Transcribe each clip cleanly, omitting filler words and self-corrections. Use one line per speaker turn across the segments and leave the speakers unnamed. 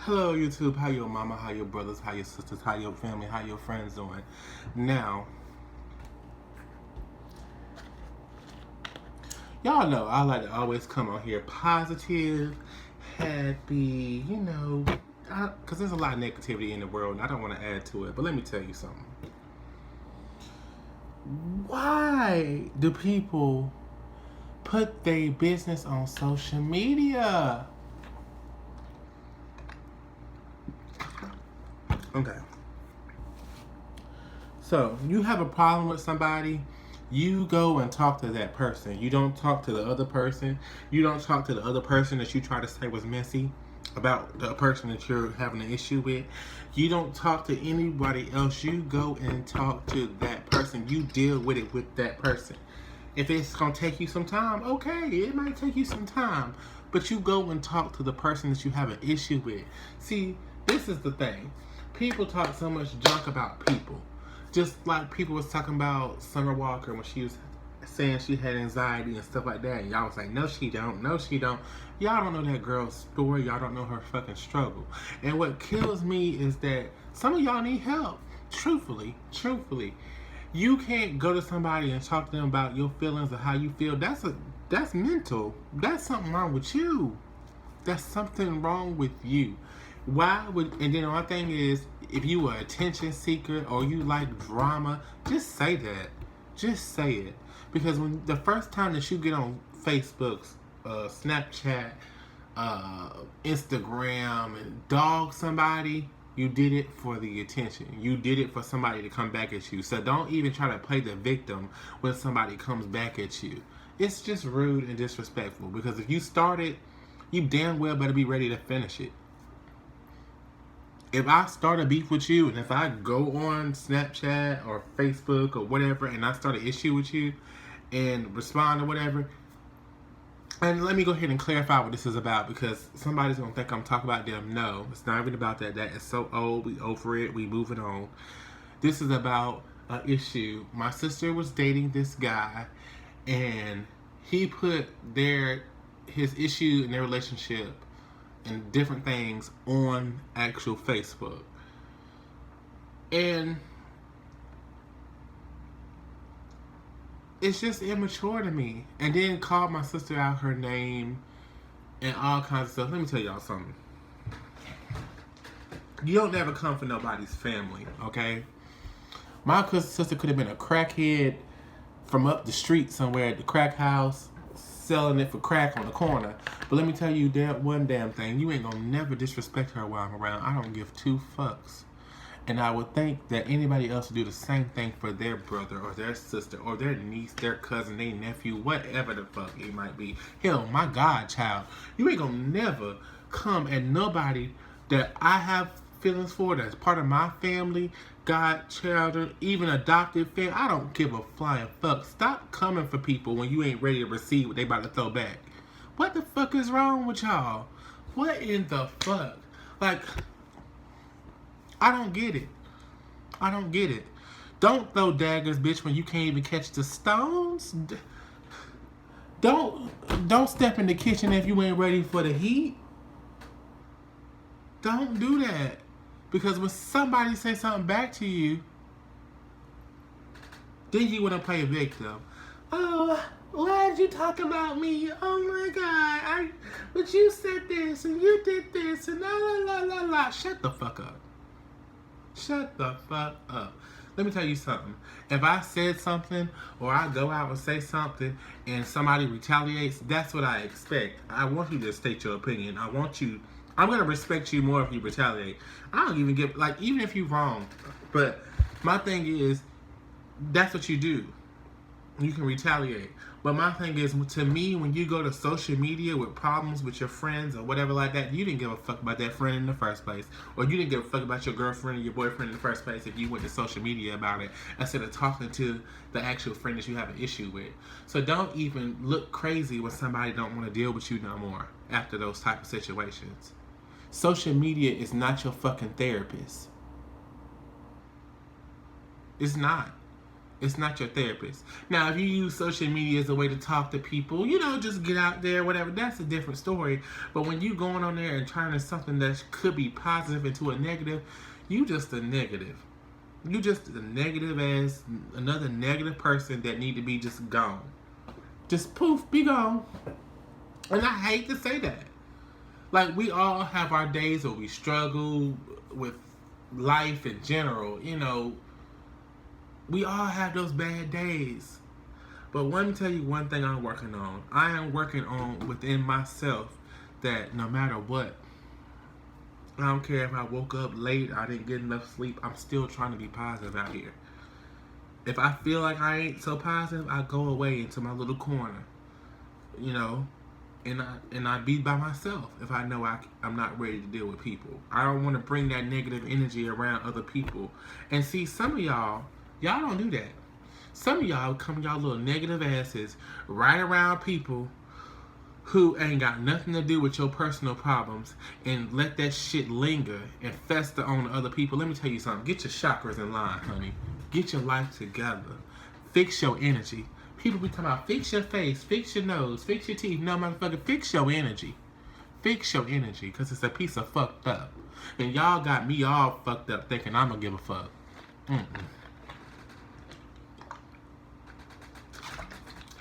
Hello YouTube, how your mama, how your brothers, how your sisters, how your family, how your friends doing? Now, y'all know I like to always come on here positive, happy, because there's a lot of negativity in the world and I don't want to add to it. But let me tell you something. Why do people put their business on social media? Okay. So, you have a problem with somebody, you go and talk to that person. You don't talk to the other person. You don't talk to the other person that you try to say was messy about the person that you're having an issue with. You don't talk to anybody else. You go and talk to that person. You deal with it with that person. If it's going to take you some time, okay, it might take you some time. But you go and talk to the person that you have an issue with. See, this is the thing. People talk so much junk about people. Just like people was talking about Summer Walker when she was saying she had anxiety and stuff like that. And y'all was like, no, she don't. No, she don't. Y'all don't know that girl's story. Y'all don't know her fucking struggle. And what kills me is that some of y'all need help. Truthfully. You can't go to somebody and talk to them about your feelings or how you feel. That's mental. That's something wrong with you. That's something wrong with you. And then one thing is, if you are an attention seeker or you like drama, just say that. Just say it. Because when the first time that you get on Facebook's, Snapchat, Instagram, and dog somebody, you did it for the attention. You did it for somebody to come back at you. So don't even try to play the victim when somebody comes back at you. It's just rude and disrespectful. Because if you start it, you damn well better be ready to finish it. If I start a beef with you and if I go on Snapchat or Facebook or whatever and I start an issue with you and respond or whatever, and let me go ahead and clarify what this is about because somebody's going to think I'm talking about them. No, it's not even about that. That is so old. We over it. We moving on. This is about an issue. My sister was dating this guy and he put his issue in their relationship and different things on actual Facebook. And it's just immature to me. And then called my sister out her name and all kinds of stuff. Let me tell y'all something. You don't never come for nobody's family, okay? My sister could have been a crackhead from up the street somewhere at the crack house, selling it for crack on the corner. But let me tell you one damn thing. You ain't gonna never disrespect her while I'm around. I don't give two fucks. And I would think that anybody else would do the same thing for their brother or their sister or their niece, their cousin, their nephew, whatever the fuck it might be. Hell, my godchild. You ain't gonna never come at nobody that I have feelings for, that's part of my family, godchild, even adopted family. I don't give a flying fuck. Stop coming for people when you ain't ready to receive what they about to throw back. What the fuck is wrong with y'all? What in the fuck? Like, I don't get it. I don't get it. Don't throw daggers, bitch, when you can't even catch the stones. Don't step in the kitchen if you ain't ready for the heat. Don't do that. Because when somebody says something back to you, then you want to play a victim. Oh, why did you talk about me? Oh my God. But you said this and you did this and la la la la la. Shut the fuck up. Shut the fuck up. Let me tell you something. If I said something or I go out and say something and somebody retaliates, that's what I expect. I want you to state your opinion. I'm going to respect you more if you retaliate. I don't even give, even if you're wrong. But my thing is, that's what you do. You can retaliate. But my thing is, to me, when you go to social media with problems with your friends or whatever like that, you didn't give a fuck about that friend in the first place. Or you didn't give a fuck about your girlfriend or your boyfriend in the first place if you went to social media about it instead of talking to the actual friend that you have an issue with. So don't even look crazy when somebody don't want to deal with you no more after those type of situations. Social media is not your fucking therapist. It's not. It's not your therapist. Now, if you use social media as a way to talk to people, you know, just get out there, whatever, that's a different story. But when you going on there and turning something that could be positive into a negative, you just a negative. You just a negative as another negative person that need to be just gone. Just poof, be gone. And I hate to say that. Like, we all have our days where we struggle with life in general, you know. We all have those bad days. But let me tell you one thing I'm working on. I am working on within myself that no matter what, I don't care if I woke up late, I didn't get enough sleep, I'm still trying to be positive out here. If I feel like I ain't so positive, I go away into my little corner, you know, and I be by myself if I know I'm not ready to deal with people. I don't want to bring that negative energy around other people. And see, some of y'all don't do that. Some of y'all come y'all little negative asses right around people who ain't got nothing to do with your personal problems and let that shit linger and fester on other people. Let me tell you something. Get your chakras in line, honey. Get your life together. Fix your energy. People be talking about fix your face, fix your nose, fix your teeth. No, motherfucker, fix your energy. Fix your energy, because it's a piece of fucked up. And y'all got me all fucked up thinking I'm going to give a fuck.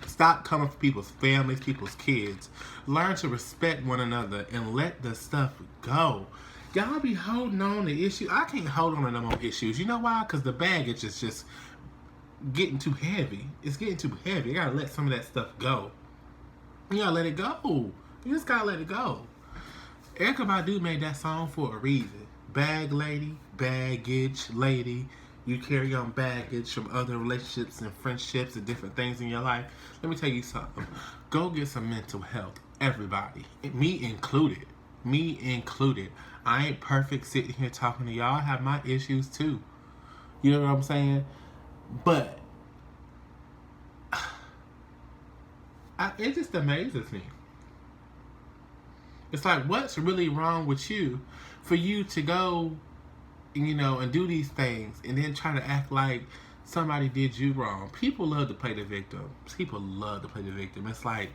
Stop coming for people's families, people's kids. Learn to respect one another and let the stuff go. Y'all be holding on to issues. I can't hold on to no more issues. You know why? Because the baggage is just getting too heavy. It's getting too heavy. You gotta let some of that stuff go. You gotta let it go. You just gotta let it go. Erykah Badu made that song for a reason. Bag lady, baggage lady. You carry on baggage from other relationships and friendships and different things in your life. Let me tell you something. Go get some mental health. Everybody. Me included. Me included. I ain't perfect sitting here talking to y'all. I have my issues too. You know what I'm saying? But it just amazes me. It's like, what's really wrong with you for you to go, you know, and do these things and then try to act like somebody did you wrong? People love to play the victim. People love to play the victim. It's like,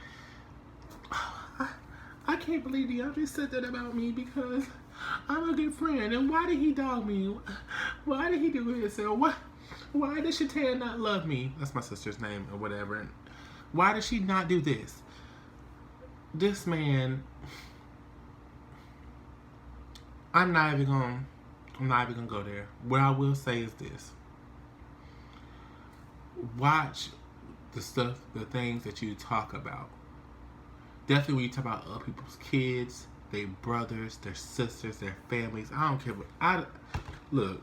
I can't believe y'all just said that about me because I'm a good friend. And why did he dog me? Why did he do this? And why did Shataya not love me? That's my sister's name or whatever. And why did she not do this? This man, I'm not even gonna go there. What I will say is this. Watch the stuff, the things that you talk about. Definitely when you talk about other people's kids, their brothers, their sisters, their families. I don't care what look.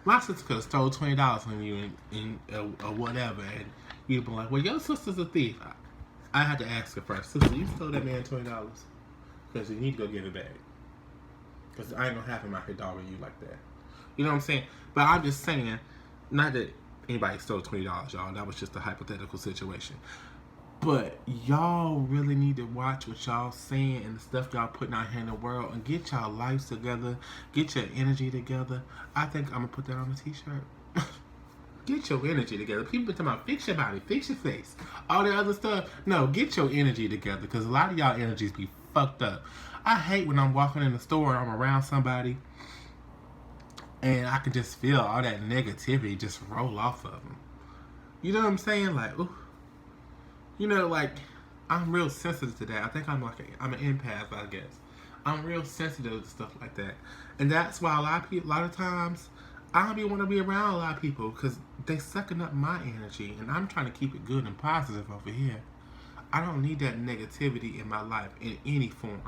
My sister could have stole $20 from you or whatever, and you'd be like, "Well, your sister's a thief." I had to ask her first, "Sister, you stole that man $20? Because you need to go get it back. Because I ain't gonna have him out here dogging you like that." You know what I'm saying? But I'm just saying, not that anybody stole $20, y'all. That was just a hypothetical situation. But y'all really need to watch what y'all saying and the stuff y'all putting out here in the world and get y'all lives together. Get your energy together. I think I'm gonna put that on a t-shirt. Get your energy together. People been talking about fix your body, fix your face, all the other stuff. No, get your energy together because a lot of y'all energies be fucked up. I hate when I'm walking in the store and I'm around somebody and I can just feel all that negativity just roll off of them. You know what I'm saying? Like, ooh. You know, like, I'm real sensitive to that. I think I'm an empath, I guess. I'm real sensitive to stuff like that. And that's why a lot of times, I don't want to be around a lot of people because they sucking up my energy. And I'm trying to keep it good and positive over here. I don't need that negativity in my life in any form.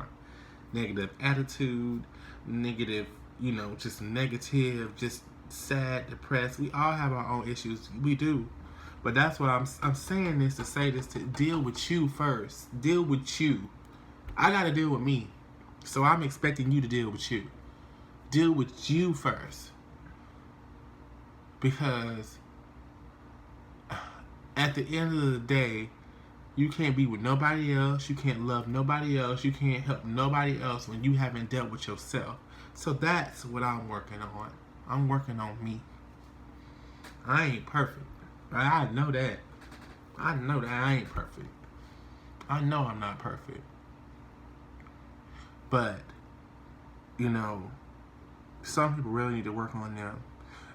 Negative attitude, negative, you know, just negative, just sad, depressed. We all have our own issues. We do. But that's what I'm saying this to say this, to deal with you first. Deal with you. I got to deal with me. So I'm expecting you to deal with you. Deal with you first. Because at the end of the day, you can't be with nobody else. You can't love nobody else. You can't help nobody else when you haven't dealt with yourself. So that's what I'm working on. I'm working on me. I ain't perfect. I know that. I know that I ain't perfect. I know I'm not perfect. But, you know, some people really need to work on them.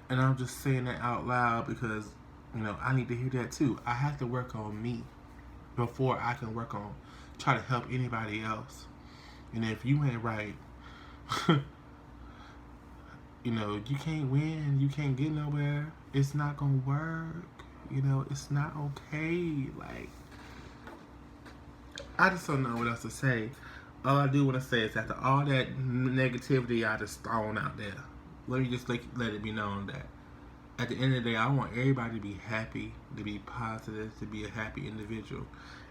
And I'm just saying that out loud because, you know, I need to hear that too. I have to work on me before I can work on try to help anybody else. And if you ain't right, you know, you can't win, you can't get nowhere. It's not gonna work. You know, it's not okay. Like, I just don't know what else to say. All I do want to say is after all that negativity I just thrown out there, let me just let it be known that at the end of the day, I want everybody to be happy, to be positive, to be a happy individual.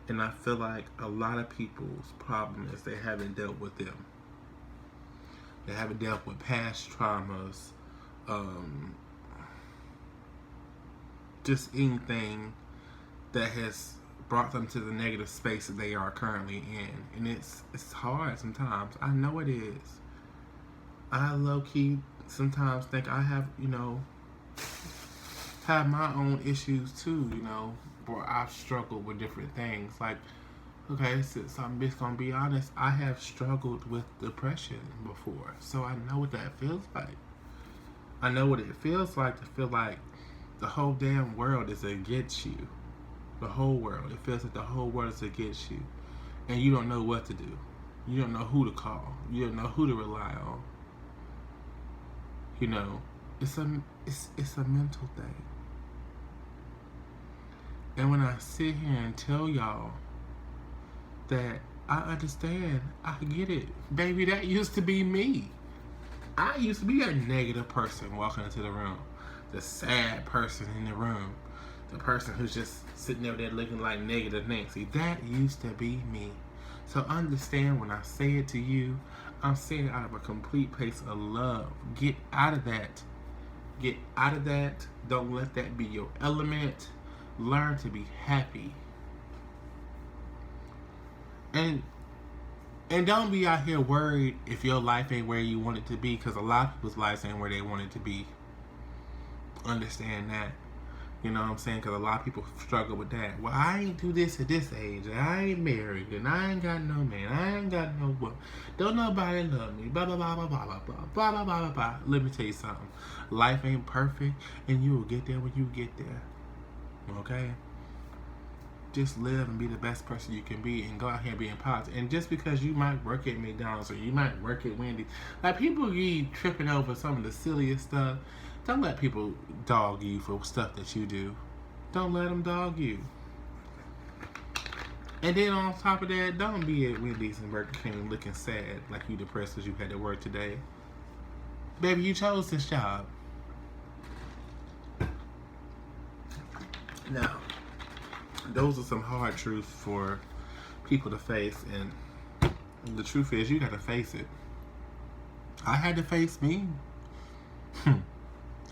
And I feel like a lot of people's problem is they haven't dealt with them. They haven't dealt with past traumas, um, just anything that has brought them to the negative space that they are currently in. And it's hard sometimes. I know it is. I low key sometimes think I have, you know, have my own issues too, you know, where I've struggled with different things. Like, okay, since I'm just gonna be honest, I have struggled with depression before, so I know what that feels like. I know what it feels like to feel like the whole damn world is against you. The whole world. It feels like the whole world is against you, and you don't know what to do. You don't know who to call. You don't know who to rely on. You know, it's a mental thing. And when I sit here and tell y'all that I understand, I get it. Baby, that used to be me. I used to be a negative person walking into the room. The sad person in the room. The person who's just sitting over there looking like negative Nancy. That used to be me. So understand when I say it to you, I'm saying it out of a complete place of love. Get out of that. Get out of that. Don't let that be your element. Learn to be happy. And don't be out here worried if your life ain't where you want it to be, because a lot of people's lives ain't where they want it to be. Understand that. You know what I'm saying? Because a lot of people struggle with that. Well, I ain't do this at this age. I ain't married. And I ain't got no man. I ain't got no woman. Don't nobody love me. Blah, blah, blah, blah, blah, blah, blah, blah, blah, blah, blah. Let me tell you something. Life ain't perfect, and you will get there when you get there. Okay? Just live and be the best person you can be and go out here being positive. And just because you might work at McDonald's or you might work at Wendy's, like people be tripping over some of the silliest stuff. Don't let people dog you for stuff that you do. Don't let them dog you. And then on top of that, don't be at Wendy's and Burger King looking sad like you depressed because you had to work today. Baby, you chose this job. Now, those are some hard truths for people to face, and the truth is you gotta face it. I had to face me.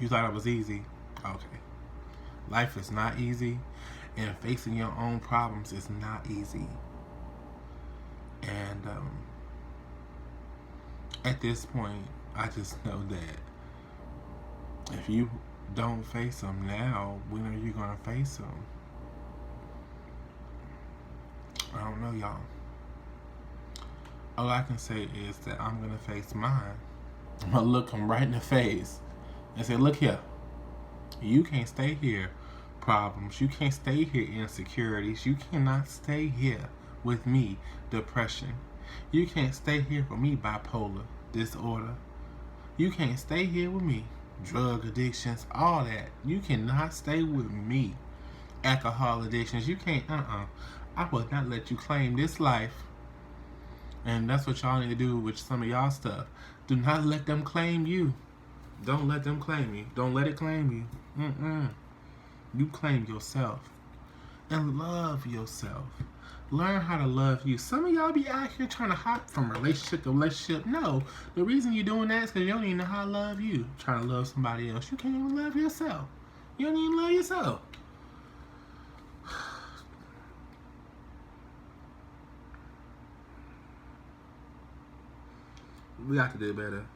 You thought it was easy? Okay. Life is not easy, and facing your own problems is not easy. And at this point, I just know that if you don't face them now, when are you gonna face them? I don't know, y'all. All I can say is that I'm gonna face mine. I'm gonna look them right in the face and say, look here, you can't stay here, problems. You can't stay here, insecurities. You cannot stay here with me, depression. You can't stay here with me, bipolar disorder. You can't stay here with me, drug addictions, all that. You cannot stay with me, alcohol addictions. You can't, I will not let you claim this life. And that's what y'all need to do with some of y'all stuff. Do not let them claim you. Don't let them claim you. Don't let it claim you. You claim yourself. And love yourself. Learn how to love you. Some of y'all be out here trying to hop from relationship to relationship. No. The reason you're doing that is because you don't even know how to love you. Trying to love somebody else. You can't even love yourself. You don't even love yourself. We got to do better.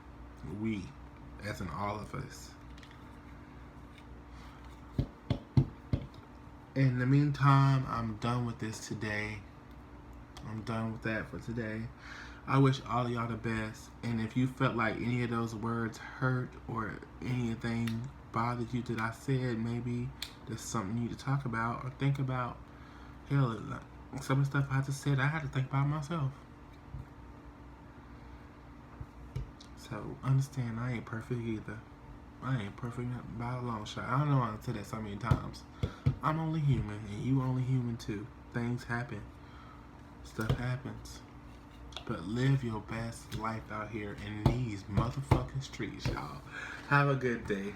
We, as in all of us. In the meantime, I'm done with this today. I'm done with that for today. I wish all of y'all the best. And if you felt like any of those words hurt or anything bothered you that I said, maybe there's something you need to talk about or think about. Hell, some of the stuff I just said, I had to think about myself. So understand, I ain't perfect either. I ain't perfect by a long shot. I don't know why I said that so many times. I'm only human, and you only human too. Things happen. Stuff happens. But live your best life out here in these motherfucking streets, y'all. Have a good day.